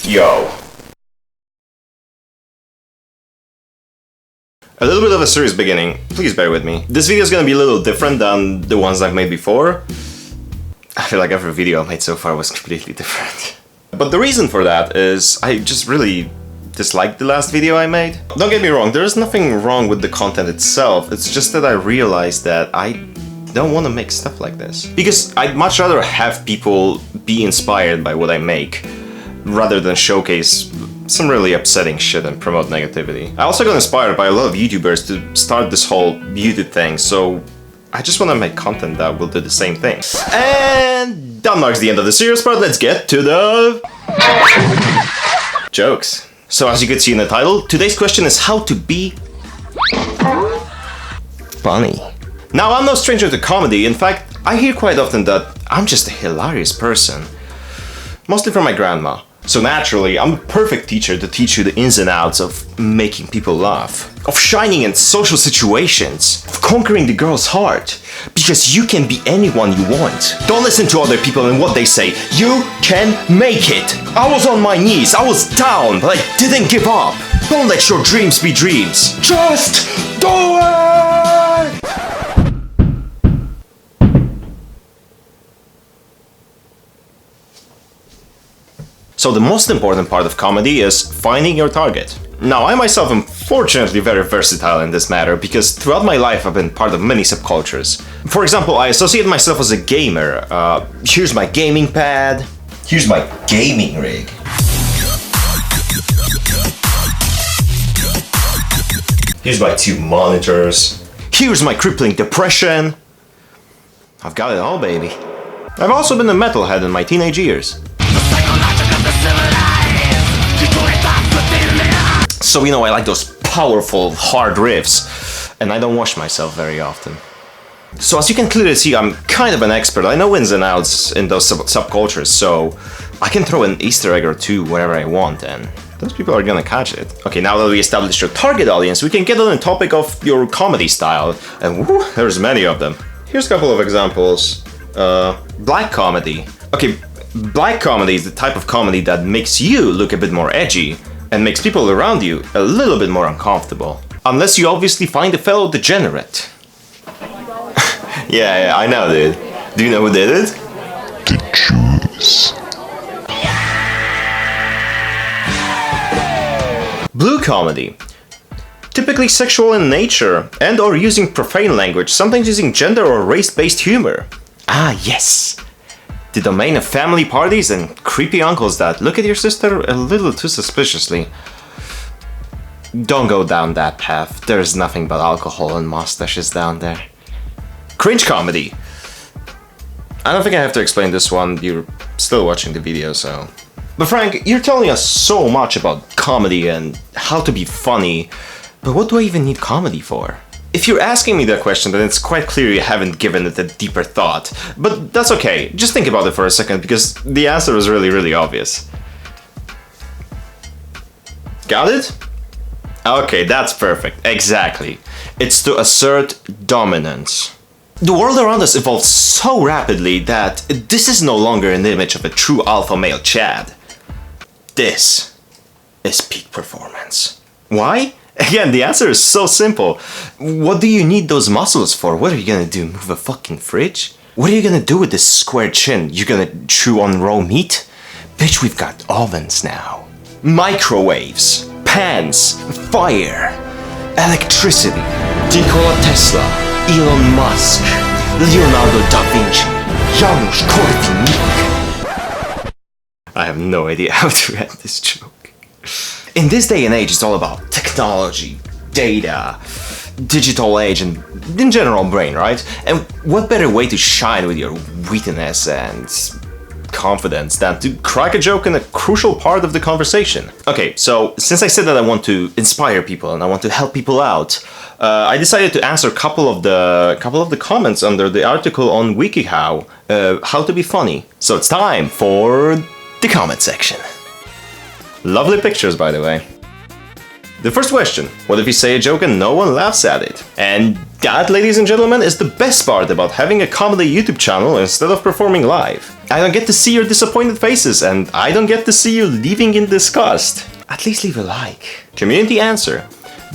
Yo. A little bit of a serious beginning, please bear with me. This video is gonna be a little different than the ones I've made before. I feel like every video I've made so far was completely different. But the reason for that is I just really disliked the last video I made. Don't get me wrong, there is nothing wrong with the content itself, it's just that I realized that I don't want to make stuff like this. Because I'd much rather have people be inspired by what I make, rather than showcase some really upsetting shit and promote negativity. I also got inspired by a lot of YouTubers to start this whole beauty thing, so I just want to make content that will do the same thing. And that marks the end of the serious part, let's get to the jokes. So as you can see in the title, today's question is how to be funny. Now, I'm no stranger to comedy. In fact, I hear quite often that I'm just a hilarious person. Mostly from my grandma. So naturally, I'm the perfect teacher to teach you the ins and outs of making people laugh. Of shining in social situations. Of conquering the girl's heart. Because you can be anyone you want. Don't listen to other people and what they say. You can make it. I was on my knees, I was down, but I didn't give up. Don't let your dreams be dreams. Just do it! So the most important part of comedy is finding your target. Now, I myself am fortunately very versatile in this matter because throughout my life I've been part of many subcultures. For example, I associate myself as a gamer. Here's my gaming pad. Here's my gaming rig. Here's my 2 monitors. Here's my crippling depression. I've got it all, baby. I've also been a metalhead in my teenage years. So, you know, I like those powerful, hard riffs, and I don't wash myself very often. So as you can clearly see, I'm kind of an expert. I know ins and outs in those subcultures, so I can throw an Easter egg or two wherever I want, and those people are gonna catch it. Okay, now that we established your target audience, we can get on the topic of your comedy style, and woo, there's many of them. Here's a couple of examples. Black comedy. Okay, black comedy is the type of comedy that makes you look a bit more edgy, and makes people around you a little bit more uncomfortable. Unless you obviously find a fellow degenerate. yeah, I know, dude. Do you know who did it? The Jews. Blue comedy. Typically sexual in nature, and or using profane language, sometimes using gender or race-based humor. Ah, yes. The domain of family parties and creepy uncles that look at your sister a little too suspiciously. Don't go down that path. There's nothing but alcohol and mustaches down there. Cringe comedy. I don't think I have to explain this one. You're still watching the video, so... But Frank, you're telling us so much about comedy and how to be funny, but what do I even need comedy for? If you're asking me that question, then it's quite clear you haven't given it a deeper thought. But that's okay, just think about it for a second, because the answer is really, really obvious. Got it? Okay, that's perfect, exactly. It's to assert dominance. The world around us evolves so rapidly that this is no longer an image of a true alpha male Chad. This is peak performance. Why? Again, the answer is so simple. What do you need those muscles for? What are you gonna do, move a fucking fridge? What are you gonna do with this square chin? You gonna chew on raw meat? Bitch, we've got ovens now. Microwaves, pans, fire, electricity. Nikola Tesla, Elon Musk, Leonardo da Vinci, Janusz Korwin-Mikke. I have no idea how to end this joke. In this day and age, it's all about technology, data, digital age, and in general brain, right? And what better way to shine with your wittiness and confidence than to crack a joke in a crucial part of the conversation? Okay, so since I said that I want to inspire people and I want to help people out, I decided to answer a couple of the comments under the article on WikiHow, how to be funny. So it's time for the comment section. Lovely pictures, by the way. The first question, what if you say a joke and no one laughs at it? And That, ladies and gentlemen, is the best part about having a comedy YouTube channel instead of performing live. I don't get to see your disappointed faces, and I don't get to see you leaving in disgust. At least leave a like. Community answer.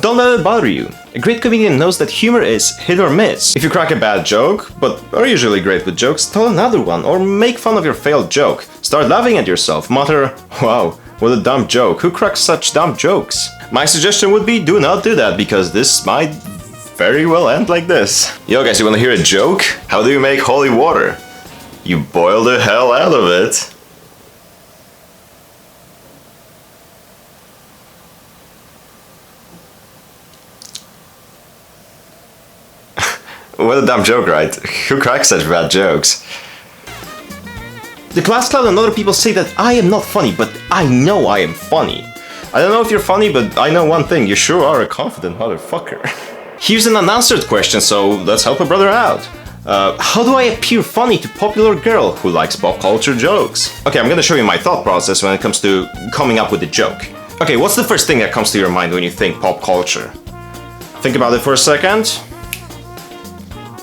Don't let it bother you. A great comedian knows that humor is hit or miss. If you crack a bad joke, but are usually great with jokes, tell another one or make fun of your failed joke. Start laughing at yourself, mutter, "Wow, what a dumb joke, who cracks such dumb jokes?" My suggestion would be do not do that, because this might very well end like this. Yo guys, you wanna hear a joke? How do you make holy water? You boil the hell out of it. What a dumb joke, right? Who cracks such bad jokes? The class clown and other people say that I am not funny, but I know I am funny. I don't know if you're funny, but I know one thing, you sure are a confident motherfucker. Here's an unanswered question, so let's help a brother out. How do I appear funny to popular girl who likes pop culture jokes? Okay, I'm gonna show you my thought process when it comes to coming up with a joke. Okay, what's the first thing that comes to your mind when you think pop culture? Think about it for a second.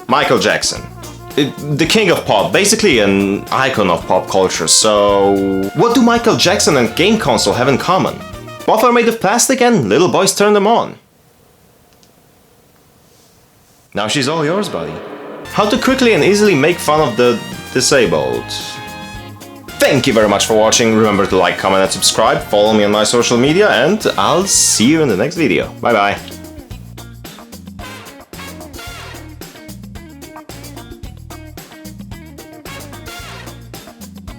Michael Jackson. The king of pop, basically an icon of pop culture, so... What do Michael Jackson and game console have in common? Both are made of plastic and little boys turn them on. Now she's all yours, buddy. How to quickly and easily make fun of the disabled. Thank you very much for watching. Remember to like, comment and subscribe. Follow me on my social media and I'll see you in the next video. Bye bye.